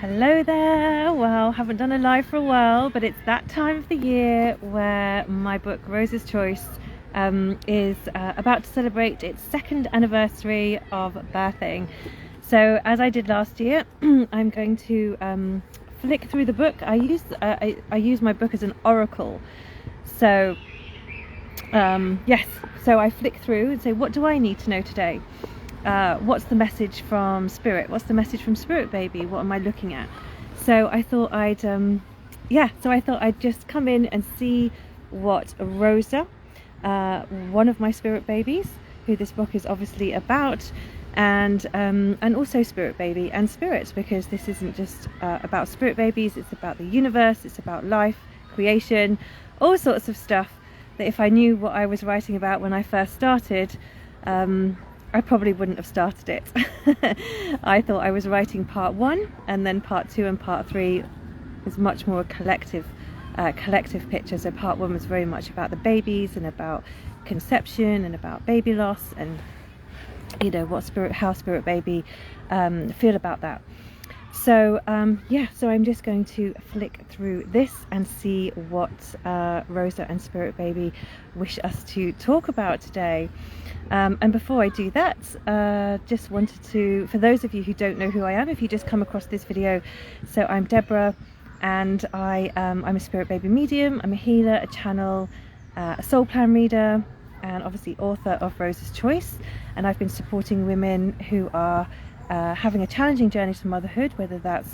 Hello there. Well, haven't done a live for a while, but it's that time of the year where my book Rosa's Choice is about to celebrate its 2nd anniversary of birthing. So as I did last year, I'm going to flick through the book. I use my book as an oracle. So yes, so I flick through and say, what do I need to know today? What's the message from Spirit? What's the message from Spirit Baby? What am I looking at? So I thought I'd just come in and see what Rosa, one of my Spirit Babies, who this book is obviously about, and also Spirit Baby and Spirit, because this isn't just about Spirit Babies, it's about the universe, it's about life, creation, all sorts of stuff that if I knew what I was writing about when I first started, I probably wouldn't have started it. I thought I was writing part 1, and then part 2 and part 3 is much more a collective picture. So part 1 was very much about the babies and about conception and about baby loss, and you know how Spirit Baby feel about that. So yeah, so I'm just going to flick through this and see what Rosa and Spirit Baby wish us to talk about today. And before I do that, just wanted to, for those of you who don't know who I am, if you just come across this video, so I'm Debra, and I'm a Spirit Baby medium, I'm a healer, a channel, a soul plan reader, and obviously author of Rosa's Choice. And I've been supporting women who are having a challenging journey to motherhood, whether that's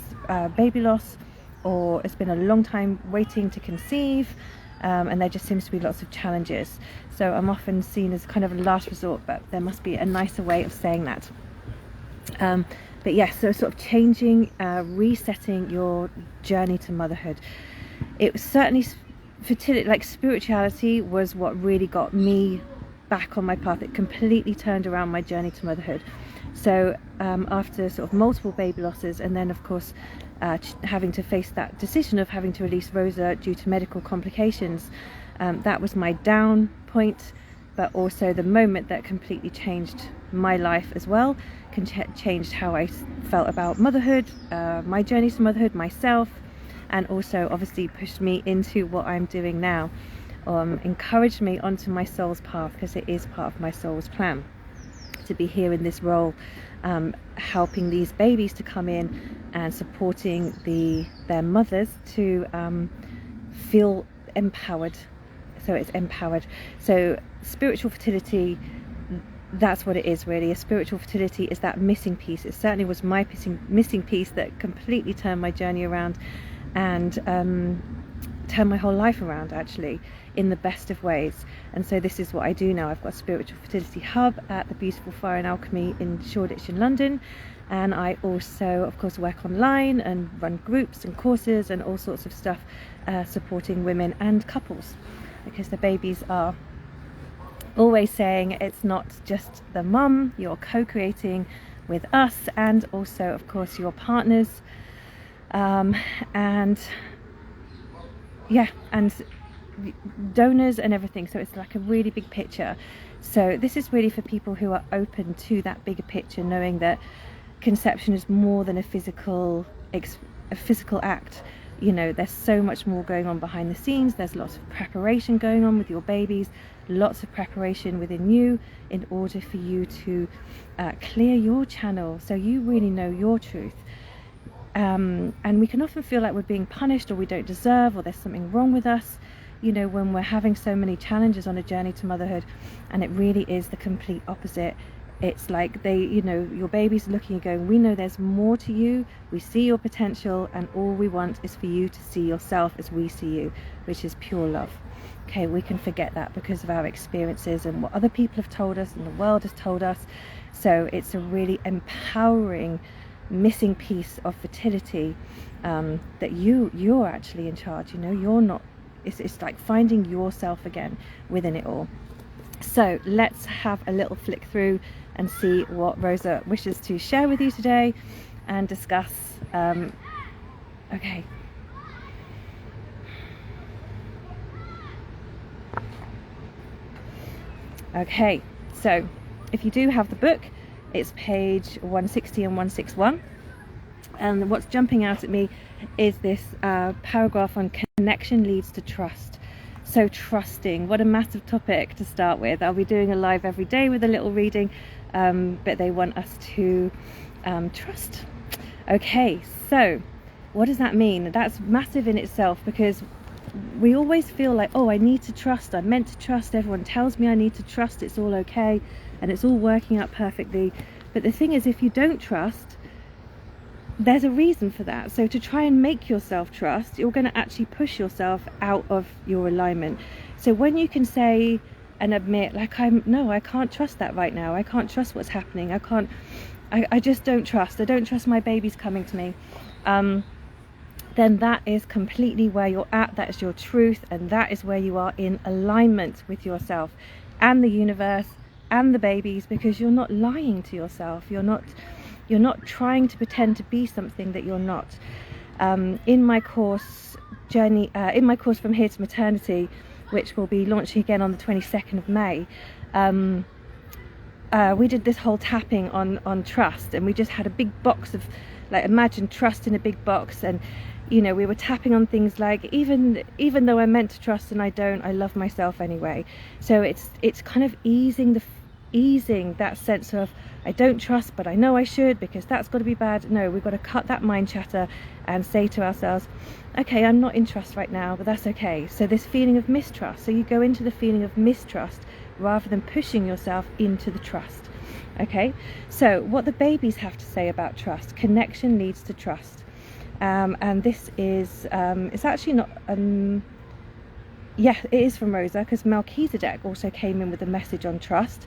baby loss or it's been a long time waiting to conceive, and there just seems to be lots of challenges. So I'm often seen as kind of a last resort, but there must be a nicer way of saying that. But yes, so sort of changing, resetting your journey to motherhood. It was certainly fertility, like spirituality was what really got me back on my path. It completely turned around my journey to motherhood. So after sort of multiple baby losses, and then of course having to face that decision of having to release Rosa due to medical complications, that was my down point, but also the moment that completely changed my life as well, changed how I felt about motherhood, my journey to motherhood, myself, and also obviously pushed me into what I'm doing now, encouraged me onto my soul's path, because it is part of my soul's plan to be here in this role, helping these babies to come in and supporting their mothers to feel empowered. So it's empowered. So spiritual fertility, that's what it is really. A spiritual fertility is that missing piece. It certainly was my missing piece that completely turned my journey around, and turned my whole life around, actually, in the best of ways. And so this is what I do now. I've got a spiritual fertility hub at the beautiful Fire and Alchemy in Shoreditch in London, and I also of course work online and run groups and courses and all sorts of stuff, supporting women and couples, because the babies are always saying it's not just the mum, you're co-creating with us, and also of course your partners, and yeah, and donors and everything. So it's like a really big picture. So this is really for people who are open to that bigger picture, knowing that conception is more than a physical act. You know, there's so much more going on behind the scenes. There's lots of preparation going on with your babies, lots of preparation within you in order for you to clear your channel, so you really know your truth. And we can often feel like we're being punished, or we don't deserve, or there's something wrong with us, you know, when we're having so many challenges on a journey to motherhood. And it really is the complete opposite. It's like your baby's looking and going, we know there's more to you, we see your potential, and all we want is for you to see yourself as we see you, which is pure love. Okay, we can forget that because of our experiences and what other people have told us and the world has told us. So it's a really empowering missing piece of fertility, that you're actually in charge. You know, you're not, it's like finding yourself again within it all. So let's have a little flick through and see what Rosa wishes to share with you today and discuss. Okay. Okay, so if you do have the book, it's page 160 and 161. And what's jumping out at me is this paragraph on connection leads to trust. So trusting, what a massive topic to start with. I'll be doing a live every day with a little reading, but they want us to trust. Okay, so what does that mean? That's massive in itself, because we always feel like, oh, I need to trust, I'm meant to trust, everyone tells me I need to trust, it's all okay, and it's all working out perfectly. But the thing is, if you don't trust, there's a reason for that. So to try and make yourself trust, you're going to actually push yourself out of your alignment. So when you can say and admit, like, I can't trust that right now, I can't trust what's happening, I just don't trust, I don't trust my baby's coming to me, then that is completely where you're at, that is your truth, and that is where you are in alignment with yourself and the universe and the babies, because you're not lying to yourself, you're not trying to pretend to be something that you're not. In my course From Here to Maternity, which will be launching again on the 22nd of May, we did this whole tapping on trust, and we just had a big box of, like, imagine trust in a big box, and we were tapping on things like, even though I'm meant to trust and I don't, I love myself anyway. So it's kind of easing that sense of, I don't trust but I know I should, because that's got to be bad. No, we've got to cut that mind chatter and say to ourselves, okay, I'm not in trust right now, but that's okay. So this feeling of mistrust, so you go into the feeling of mistrust rather than pushing yourself into the trust. Okay, so what the babies have to say about trust: connection leads to trust. And this is it's actually not it is from Rosa, because Melchizedek also came in with a message on trust,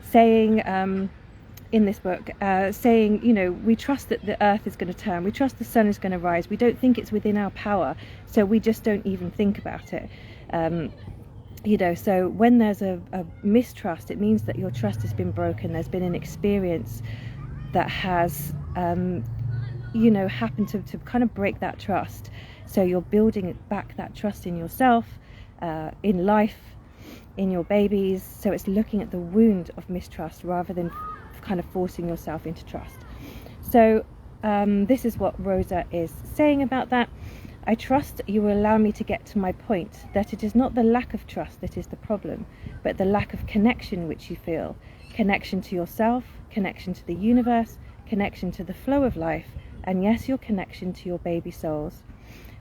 saying in this book, we trust that the earth is going to turn, we trust the sun is going to rise, we don't think it's within our power, so we just don't even think about it. So when there's a mistrust, it means that your trust has been broken, there's been an experience that has happened to kind of break that trust. So you're building back that trust in yourself, in life, in your babies. So it's looking at the wound of mistrust rather than kind of forcing yourself into trust. So this is what Rosa is saying about that. I trust you will allow me to get to my point, that it is not the lack of trust that is the problem, but the lack of connection which you feel. Connection to yourself, connection to the universe, connection to the flow of life, and yes, your connection to your baby souls.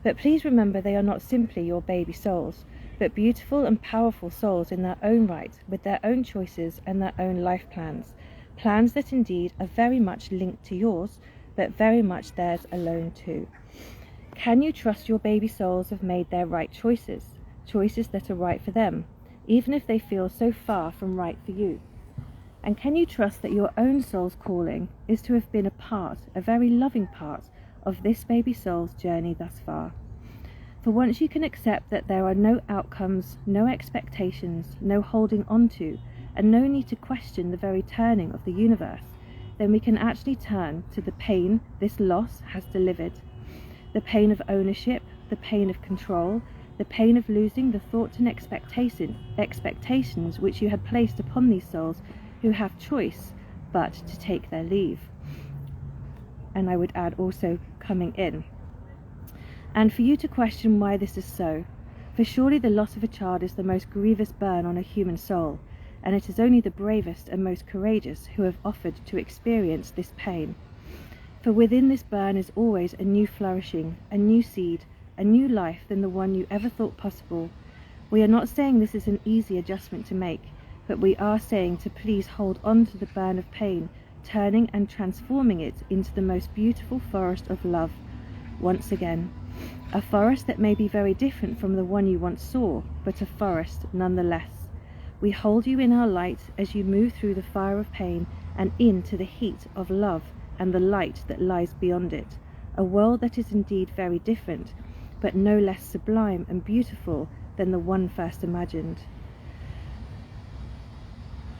But please remember, they are not simply your baby souls, but beautiful and powerful souls in their own right, with their own choices and their own life plans. Plans that indeed are very much linked to yours, but very much theirs alone too. Can you trust your baby souls have made their right choices, choices that are right for them, even if they feel so far from right for you? And can you trust that your own soul's calling is to have been a part, a very loving part, of this baby soul's journey thus far? For once you can accept that there are no outcomes, no expectations, no holding on to, and no need to question the very turning of the universe, then we can actually turn to the pain this loss has delivered. The pain of ownership, the pain of control, the pain of losing the thoughts and expectations which you had placed upon these souls who have choice but to take their leave. And I would add also coming in. And for you to question why this is so, for surely the loss of a child is the most grievous burn on a human soul, and it is only the bravest and most courageous who have offered to experience this pain. For within this burn is always a new flourishing, a new seed, a new life than the one you ever thought possible. We are not saying this is an easy adjustment to make, but we are saying to please hold on to the burn of pain, turning and transforming it into the most beautiful forest of love. Once again, a forest that may be very different from the one you once saw, but a forest nonetheless. We hold you in our light as you move through the fire of pain and into the heat of love and the light that lies beyond it, a world that is indeed very different, but no less sublime and beautiful than the one first imagined.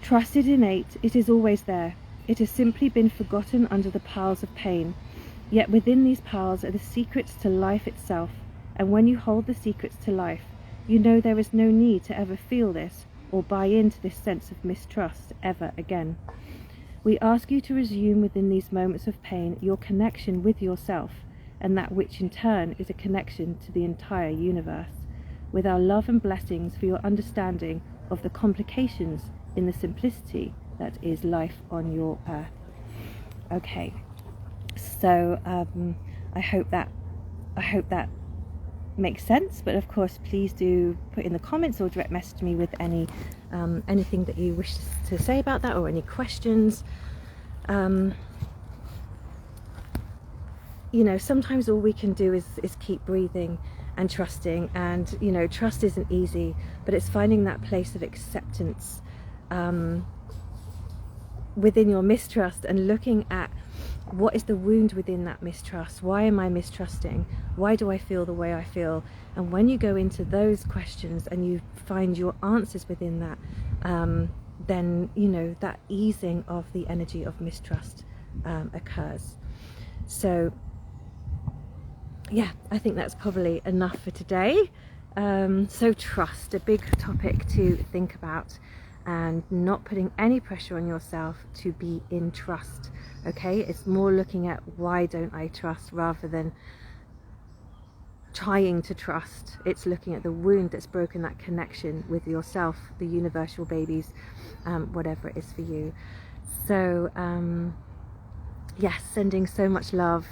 Trusted innate, it is always there. It has simply been forgotten under the piles of pain. Yet within these piles are the secrets to life itself, and when you hold the secrets to life, you know there is no need to ever feel this or buy into this sense of mistrust ever again. We ask you to resume within these moments of pain your connection with yourself, and that which in turn is a connection to the entire universe, with our love and blessings for your understanding of the complications in the simplicity that is life on your earth. Okay, so I hope that makes sense, but of course please do put in the comments or direct message me with anything that you wish to say about that, or any questions. You know, sometimes all we can do is keep breathing and trusting, and you know, trust isn't easy, but it's finding that place of acceptance within your mistrust, and looking at what is the wound within that mistrust. Why am I mistrusting? Why do I feel the way I feel? And when you go into those questions and you find your answers within that, then you know, that easing of the energy of mistrust occurs. So yeah, I think that's probably enough for today. So trust, a big topic to think about, and not putting any pressure on yourself to be in trust. Okay, it's more looking at why don't I trust, rather than trying to trust. It's looking at the wound that's broken that connection with yourself, the universe, your babies, whatever it is for you. So yes, sending so much love,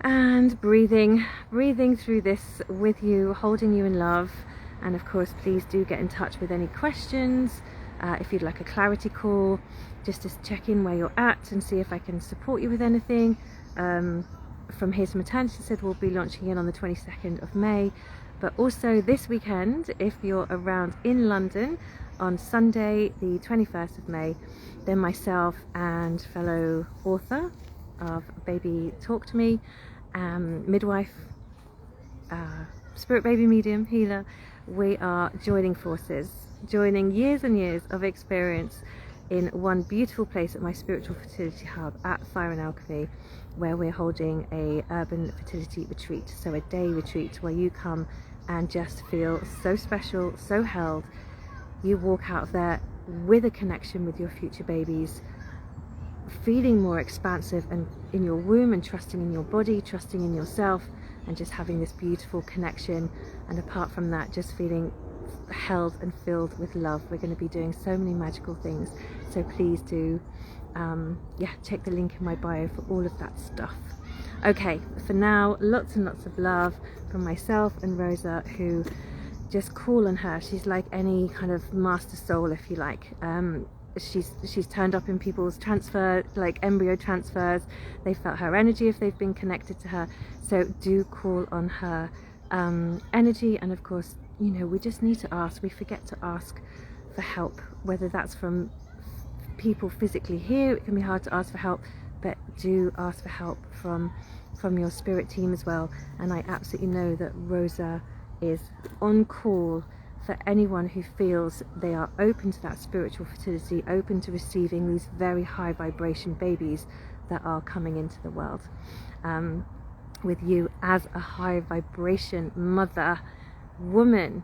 and breathing through this with you, holding you in love. And of course, please do get in touch with any questions. If you'd like a clarity call, just to check in where you're at and see if I can support you with anything. From Here's Maternity Said, we'll be launching in on the 22nd of May. But also this weekend, if you're around in London, on Sunday the 21st of May, then myself and fellow author of Baby Talk to Me, midwife, spirit baby medium, healer, we are joining forces, joining years and years of experience in one beautiful place at my spiritual fertility hub at Fire and Alchemy, where we're holding a urban fertility retreat. So a day retreat where you come and just feel so special, so held. You walk out of there with a connection with your future babies, feeling more expansive and in your womb, and trusting in your body, trusting in yourself, and just having this beautiful connection. And apart from that, just feeling held and filled with love. We're going to be doing so many magical things, so please do check the link in my bio for all of that stuff. Okay, for now, lots and lots of love from myself and Rosa, who just call on her. She's like any kind of master soul, if you like. She's turned up in people's transfer, like embryo transfers. They felt her energy if they've been connected to her. So do call on her energy. And of course, you know, we just need to ask. We forget to ask for help, whether that's from people physically here. It can be hard to ask for help, but do ask for help from your spirit team as well. And I absolutely know that Rosa is on call for anyone who feels they are open to that spiritual fertility, open to receiving these very high vibration babies that are coming into the world. With you as a high vibration mother, woman,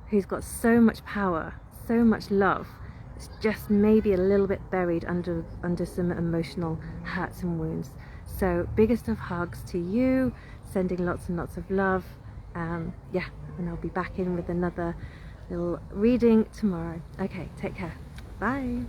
who's got so much power, so much love. It's just maybe a little bit buried under some emotional hurts and wounds. So biggest of hugs to you, sending lots and lots of love. And I'll be back in with another little reading tomorrow. Okay, take care. Bye.